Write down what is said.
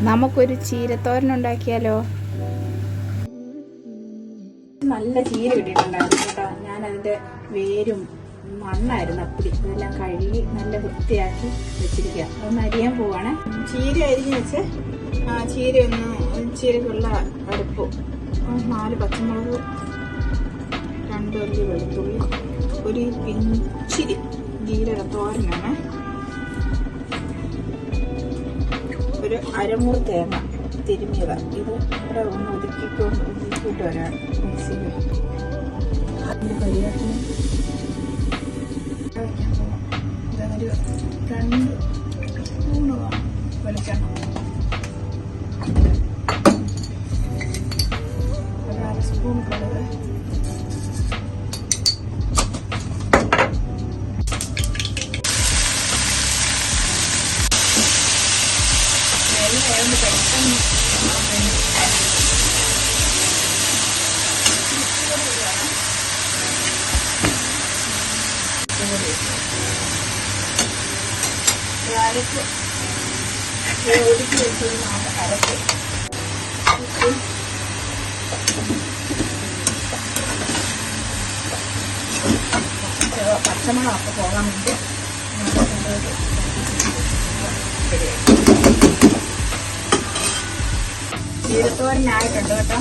നമുക്കൊരു ചീരത്തോരൻ ഉണ്ടാക്കിയാലോ? നല്ല ചീര കിട്ടിയിട്ടുണ്ടായിരുന്നു കേട്ടോ. ഞാനതിൻ്റെ വേരും മണ്ണായിരുന്നു അപ്പടി ഇതെല്ലാം കഴുകി നല്ല വൃത്തിയാക്കി വെച്ചിരിക്കുക. അതൊന്ന് അരിയാൻ പോവാണ്. ചീര അരിഞ്ഞ് വെച്ച് ചീരക്കുള്ള അടുപ്പ് 4 പച്ചമുളക്, 2 അല്ലി വെളുത്തുള്ളി, ഒരു പിഞ്ചിരി ജീരകത്തോരനാണ്, ഒരു അരമുറി തേങ്ങ തിരുമിയത്. ഇത് ഇവിടെ ഒന്ന് ഒതുക്കിയിട്ട് വരാം മിക്സിയിൽ. അതിൻ്റെ കരിയാത്തിന് ഒരു 2 സ്പൂൺ വെളിച്ചെണ്ണ, ഒരു 1/2 സ്പൂൺ കടുക്, ഒതുക്കി വെച്ചത് നമുക്ക് അരക്ക് പച്ചമുളക് അപ്പം പോകാൻ വേണ്ടി ചീരത്തോരനായിട്ടുണ്ട് കേട്ടോ.